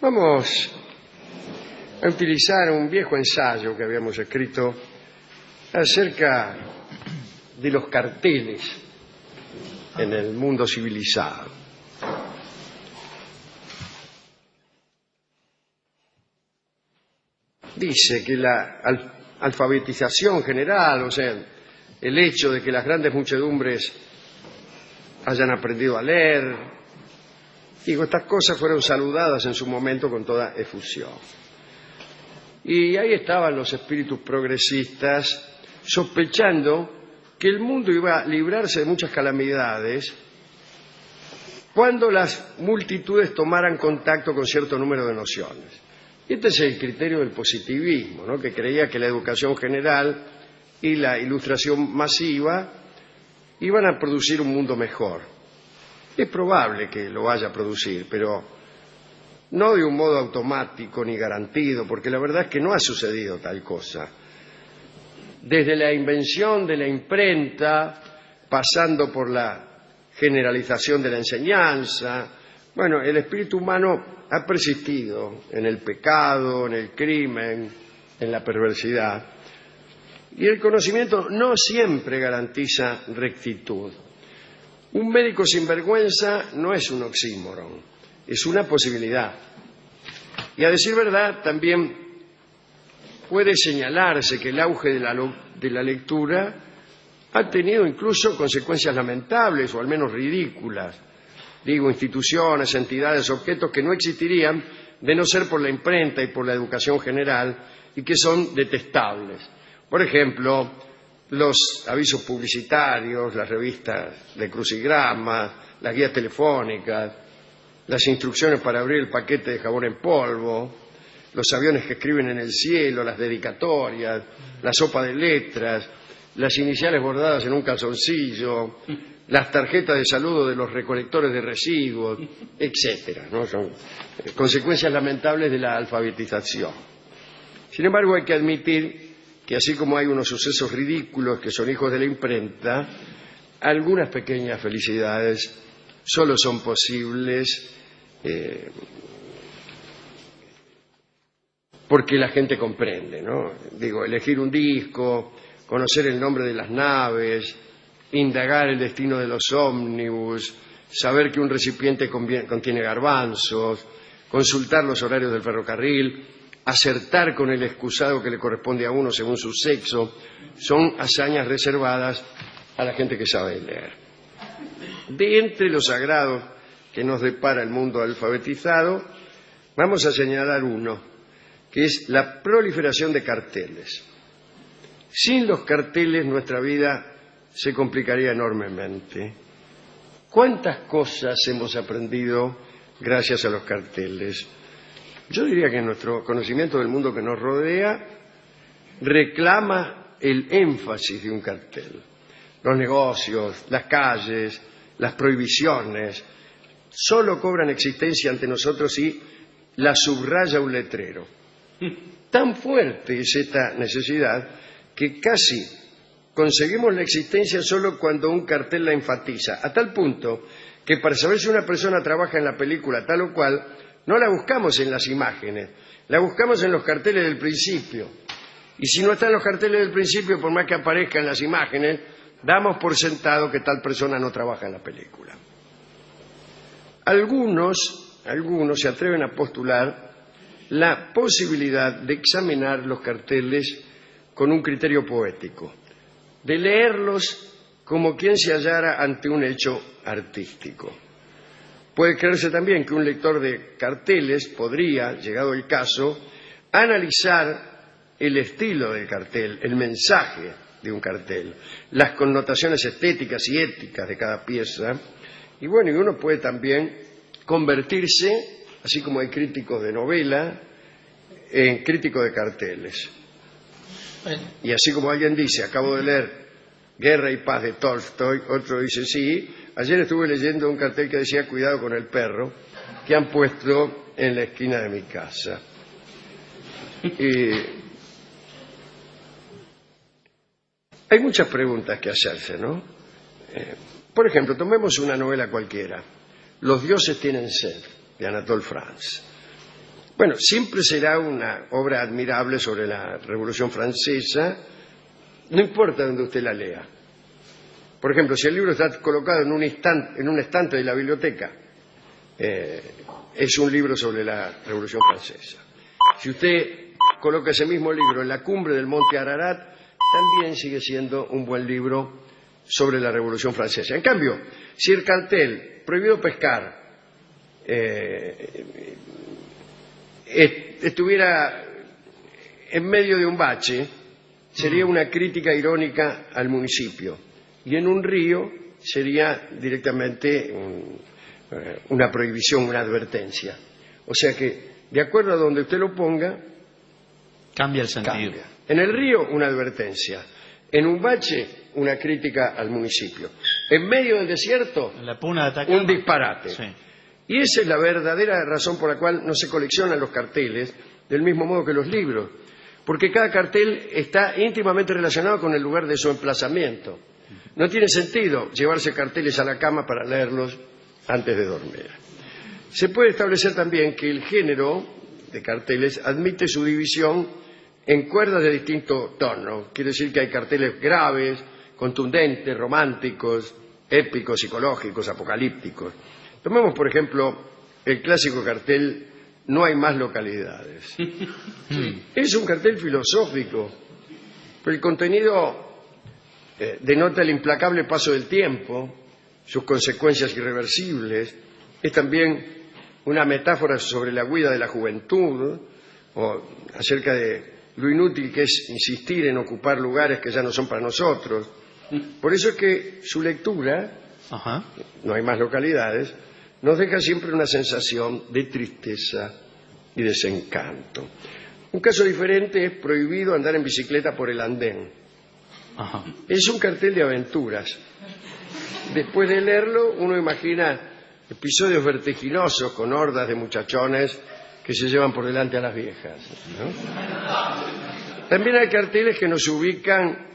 Vamos a utilizar un viejo ensayo que habíamos escrito acerca de los carteles en el mundo civilizado. Dice que la alfabetización general, o sea, el hecho de que las grandes muchedumbres hayan aprendido a leer, estas cosas fueron saludadas en su momento con toda efusión. Y ahí estaban los espíritus progresistas sospechando que el mundo iba a librarse de muchas calamidades cuando las multitudes tomaran contacto con cierto número de nociones. Y este es el criterio del positivismo, ¿no?, que creía que la educación general y la ilustración masiva iban a producir un mundo mejor. Es probable que lo vaya a producir, pero no de un modo automático ni garantido, porque la verdad es que no ha sucedido tal cosa. Desde la invención de la imprenta, pasando por la generalización de la enseñanza, el espíritu humano ha persistido en el pecado, en el crimen, en la perversidad. Y el conocimiento no siempre garantiza rectitud. Un médico sin vergüenza no es un oxímoron, es una posibilidad. Y a decir verdad, también puede señalarse que el auge de la lectura ha tenido incluso consecuencias lamentables o al menos ridículas. Digo, instituciones, entidades, objetos que no existirían de no ser por la imprenta y por la educación general y que son detestables. Por ejemplo, los avisos publicitarios, las revistas de crucigramas, las guías telefónicas, las instrucciones para abrir el paquete de jabón en polvo, los aviones que escriben en el cielo, las dedicatorias, la sopa de letras, las iniciales bordadas en un calzoncillo, las tarjetas de saludo de los recolectores de residuos, etcétera, ¿no? Son consecuencias lamentables de la alfabetización. Sin embargo, hay que admitir que así como hay unos sucesos ridículos que son hijos de la imprenta, algunas pequeñas felicidades solo son posibles porque la gente comprende, ¿no? Digo, elegir un disco, conocer el nombre de las naves, indagar el destino de los ómnibus, saber que un recipiente contiene garbanzos, consultar los horarios del ferrocarril, acertar con el excusado que le corresponde a uno según su sexo, son hazañas reservadas a la gente que sabe leer. De entre los sagrados que nos depara el mundo alfabetizado, vamos a señalar uno, que es la proliferación de carteles. Sin los carteles nuestra vida se complicaría enormemente. ¿Cuántas cosas hemos aprendido gracias a los carteles? Yo diría que nuestro conocimiento del mundo que nos rodea reclama el énfasis de un cartel. Los negocios, las calles, las prohibiciones, solo cobran existencia ante nosotros si la subraya un letrero. Tan fuerte es esta necesidad que casi conseguimos la existencia solo cuando un cartel la enfatiza, a tal punto que para saber si una persona trabaja en la película tal o cual, no la buscamos en las imágenes, la buscamos en los carteles del principio. Y si no está en los carteles del principio, por más que aparezca en las imágenes, damos por sentado que tal persona no trabaja en la película. Algunos se atreven a postular la posibilidad de examinar los carteles con un criterio poético, de leerlos como quien se hallara ante un hecho artístico. Puede creerse también que un lector de carteles podría, llegado el caso, analizar el estilo del cartel, el mensaje de un cartel, las connotaciones estéticas y éticas de cada pieza, y uno puede también convertirse, así como hay críticos de novela, en crítico de carteles. Y así como alguien dice, acabo de leer Guerra y Paz de Tolstoy, otro dice, sí, ayer estuve leyendo un cartel que decía cuidado con el perro, que han puesto en la esquina de mi casa. Hay muchas preguntas que hacerse, ¿no? Por ejemplo, tomemos una novela cualquiera, Los dioses tienen sed, de Anatole France. Bueno, siempre será una obra admirable sobre la Revolución Francesa, no importa donde usted la lea. Por ejemplo, si el libro está colocado en un estante de la biblioteca, es un libro sobre la Revolución Francesa. Si usted coloca ese mismo libro en la cumbre del monte Ararat, también sigue siendo un buen libro sobre la Revolución Francesa. En cambio, si el cartel prohibido pescar estuviera en medio de un bache, sería una crítica irónica al municipio, y en un río sería directamente una prohibición, una advertencia. O sea que, de acuerdo a donde usted lo ponga, cambia el sentido. Cambia. En el río, una advertencia. En un bache, una crítica al municipio. En medio del desierto, en la puna de Atacama, un disparate. Sí. Y esa es la verdadera razón por la cual no se coleccionan los carteles del mismo modo que los libros, porque cada cartel está íntimamente relacionado con el lugar de su emplazamiento. No tiene sentido llevarse carteles a la cama para leerlos antes de dormir. Se puede establecer también que el género de carteles admite su división en cuerdas de distinto tono. Quiere decir que hay carteles graves, contundentes, románticos, épicos, psicológicos, apocalípticos. Tomemos, por ejemplo, el clásico cartel "No hay más localidades". Es un cartel filosófico, pero el contenido denota el implacable paso del tiempo, sus consecuencias irreversibles. Es también una metáfora sobre la huida de la juventud, o acerca de lo inútil que es insistir en ocupar lugares que ya no son para nosotros. Por eso es que su lectura, No hay más localidades, nos deja siempre una sensación de tristeza y desencanto. Un caso diferente es Prohibido andar en bicicleta por el andén. Es un cartel de aventuras. Después de leerlo, uno imagina episodios vertiginosos con hordas de muchachones que se llevan por delante a las viejas, ¿no? También hay carteles que nos ubican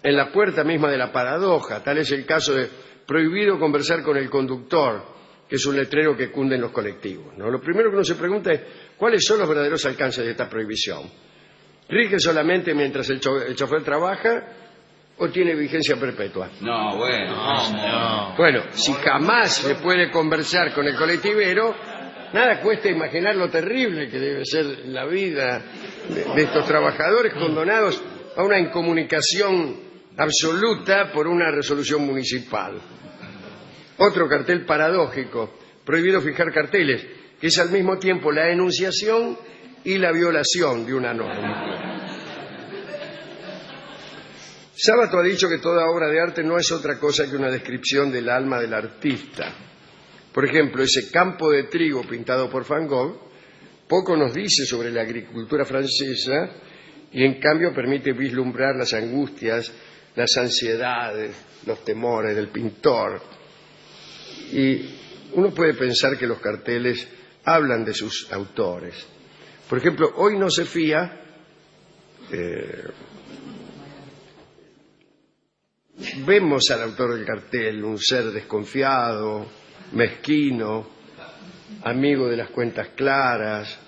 en la puerta misma de la paradoja. Tal es el caso de Prohibido conversar con el conductor, que es un letrero que cunde en los colectivos, ¿no? Lo primero que uno se pregunta es ¿cuáles son los verdaderos alcances de esta prohibición? ¿Rige solamente mientras el chofer trabaja o tiene vigencia perpetua? No, bueno. Bueno, si jamás se puede conversar con el colectivero, nada cuesta imaginar lo terrible que debe ser la vida de estos trabajadores condenados a una incomunicación absoluta por una resolución municipal. Otro cartel paradójico, Prohibido fijar carteles, que es al mismo tiempo la enunciación y la violación de una norma. Sábato ha dicho que toda obra de arte no es otra cosa que una descripción del alma del artista. Por ejemplo, ese campo de trigo pintado por Van Gogh poco nos dice sobre la agricultura francesa y en cambio permite vislumbrar las angustias, las ansiedades, los temores del pintor. Y uno puede pensar que los carteles hablan de sus autores. Por ejemplo, Hoy no se fía vemos al autor del cartel, un ser desconfiado, mezquino, amigo de las cuentas claras,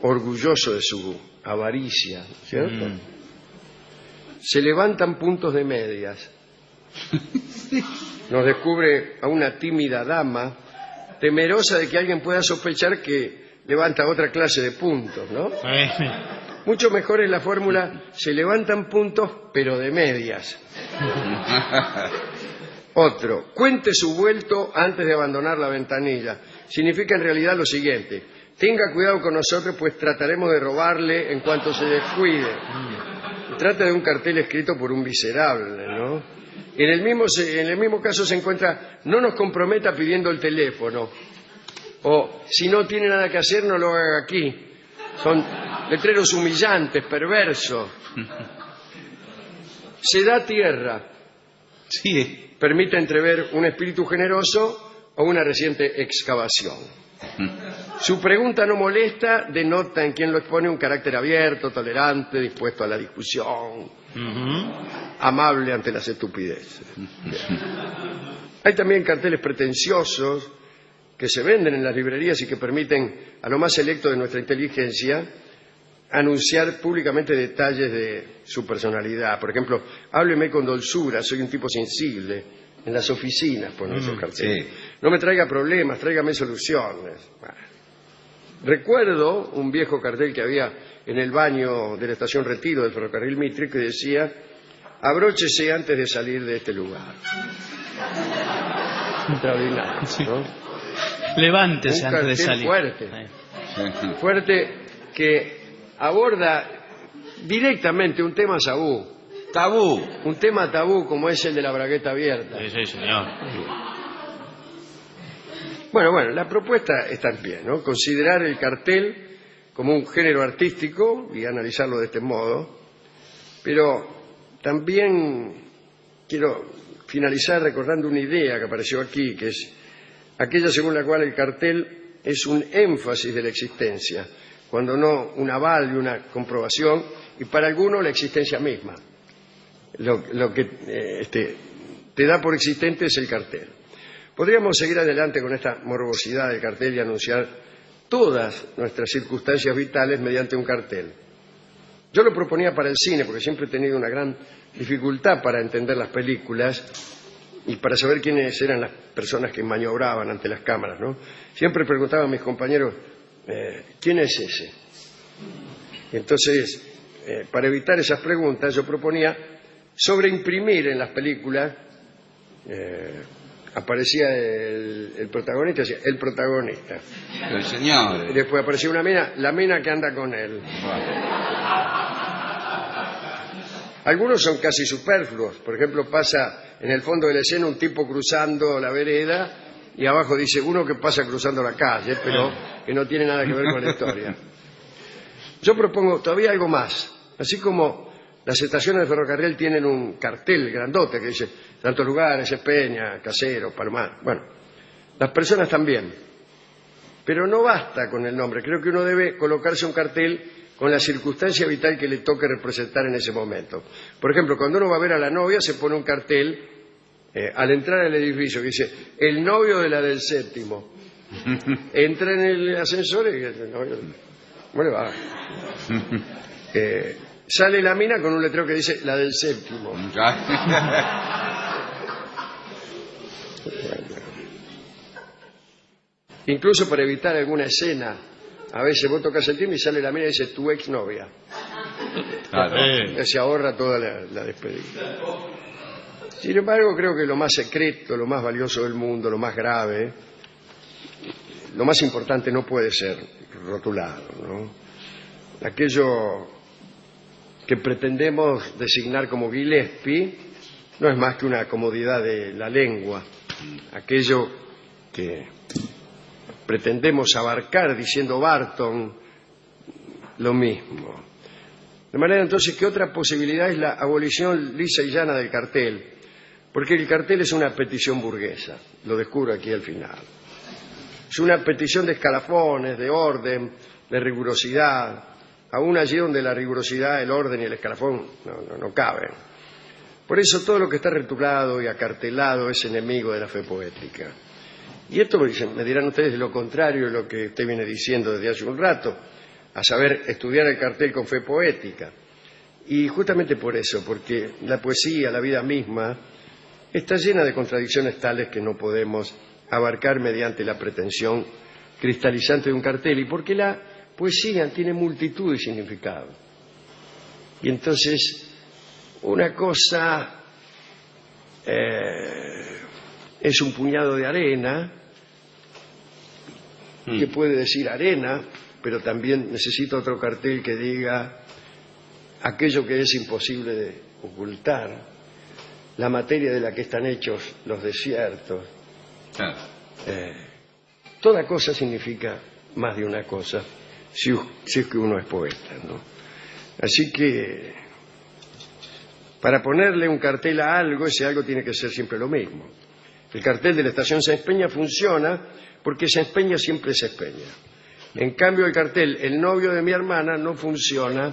orgulloso de su avaricia, ¿cierto? Se levantan puntos de medias. Nos descubre a una tímida dama, temerosa de que alguien pueda sospechar que levanta otra clase de puntos, ¿no? Mucho mejor es la fórmula, se levantan puntos, pero de medias. Otro, cuente su vuelto antes de abandonar la ventanilla. Significa en realidad lo siguiente: tenga cuidado con nosotros, pues trataremos de robarle en cuanto se descuide. Trata de un cartel escrito por un miserable, ¿no? En el mismo caso se encuentra, no nos comprometa pidiendo el teléfono. O, si no tiene nada que hacer, no lo haga aquí. Son letreros humillantes, perversos. Se da tierra. Sí. Permite entrever un espíritu generoso o una reciente excavación. Su pregunta no molesta denota en quien lo expone un carácter abierto, tolerante, dispuesto a la discusión, amable ante las estupideces. Hay también carteles pretenciosos que se venden en las librerías y que permiten a lo más selecto de nuestra inteligencia anunciar públicamente detalles de su personalidad. Por ejemplo, hábleme con dulzura, soy un tipo sensible. En las oficinas ponen esos carteles. Sí. No me traiga problemas, tráigame soluciones. Bueno. Recuerdo un viejo cartel que había en el baño de la estación Retiro del ferrocarril Mitre que decía: abróchese antes de salir de este lugar. Extraordinario, ¿no? Levántese Un antes de cartel salir. fuerte que aborda directamente un tema tabú. Tabú. Un tema tabú como es el de la bragueta abierta. Sí, sí, señor. Bueno, la propuesta está en pie, ¿no? Considerar el cartel como un género artístico y analizarlo de este modo, pero también quiero finalizar recordando una idea que apareció aquí, que es aquella según la cual el cartel es un énfasis de la existencia, cuando no un aval y una comprobación, y para algunos la existencia misma. Lo que te da por existente es el cartel. Podríamos seguir adelante con esta morbosidad del cartel y anunciar todas nuestras circunstancias vitales mediante un cartel. Yo lo proponía para el cine porque siempre he tenido una gran dificultad para entender las películas y para saber quiénes eran las personas que maniobraban ante las cámaras, ¿no? Siempre preguntaba a mis compañeros, ¿quién es ese? Y entonces, para evitar esas preguntas, yo proponía sobreimprimir en las películas, aparecía el protagonista, decía, el protagonista. El señor. Y después aparecía una mina, la mina que anda con él. Algunos son casi superfluos. Por ejemplo, pasa en el fondo de la escena un tipo cruzando la vereda y abajo dice uno que pasa cruzando la calle, pero que no tiene nada que ver con la historia. Yo propongo todavía algo más. Así como las estaciones de ferrocarril tienen un cartel grandote que dice tantos lugares, Espeña, Casero, Palomar. Bueno, las personas también. Pero no basta con el nombre. Creo que uno debe colocarse un cartel con la circunstancia vital que le toque representar en ese momento. Por ejemplo, cuando uno va a ver a la novia, se pone un cartel al entrar al edificio que dice el novio de la del séptimo. Entra en el ascensor y dice, ¿cómo le va? Sale la mina con un letrero que dice la del séptimo. Incluso para evitar alguna escena, a veces vos tocas el timbre y sale la mina y dice tu exnovia. Claro. Se ahorra toda la despedida. Sin embargo, creo que lo más secreto, lo más valioso del mundo, lo más grave, lo más importante no puede ser rotulado, ¿no? Aquello que pretendemos designar como Gillespie no es más que una comodidad de la lengua. Aquello que pretendemos abarcar diciendo Barton, lo mismo. De manera entonces que otra posibilidad es la abolición lisa y llana del cartel, porque el cartel es una petición burguesa, lo descubro aquí al final. Es una petición de escalafones, de orden, de rigurosidad, aún allí donde la rigurosidad, el orden y el escalafón no caben. Por eso todo lo que está retulado y acartelado es enemigo de la fe poética. Y esto me dirán ustedes de lo contrario de lo que usted viene diciendo desde hace un rato, a saber, estudiar el cartel con fe poética. Y justamente por eso, porque la poesía, la vida misma, está llena de contradicciones tales que no podemos abarcar mediante la pretensión cristalizante de un cartel, y porque la poesía tiene multitud de significados. Y entonces, una cosa es un puñado de arena, que puede decir arena, pero también necesita otro cartel que diga aquello que es imposible de ocultar, la materia de la que están hechos los desiertos. Claro. Toda cosa significa más de una cosa, si es que uno es poeta, ¿no? Así que, para ponerle un cartel a algo, ese algo tiene que ser siempre lo mismo. El cartel de la estación Sáenz Peña funciona porque Sáenz Peña siempre es Peña. En cambio, el cartel el novio de mi hermana no funciona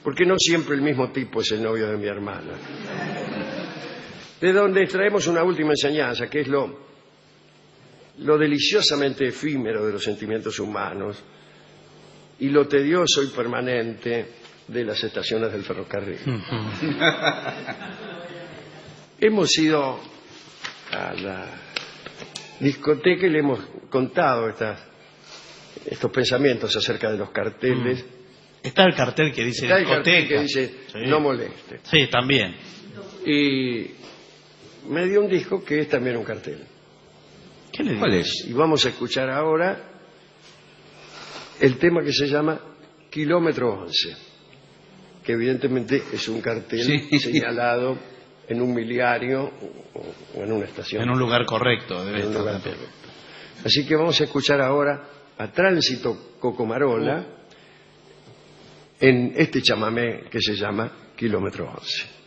porque no siempre el mismo tipo es el novio de mi hermana. De donde extraemos una última enseñanza, que es lo lo deliciosamente efímero de los sentimientos humanos y lo tedioso y permanente de las estaciones del ferrocarril. Hemos ido a la discoteca y le hemos contado estos pensamientos acerca de los carteles. Está el cartel que dice Está el discoteca. cartel que dice Sí. no moleste. Sí, también. Y me dio un disco que es también un cartel. ¿Qué le digo? ¿Cuál es? Y vamos a escuchar ahora el tema que se llama Kilómetro 11, que evidentemente es un cartel Sí. señalado en un miliario o en una estación. En un lugar correcto debe En un estar lugar también. correcto. Así que vamos a escuchar ahora a Tránsito Cocomarola en este chamamé que se llama Kilómetro 11.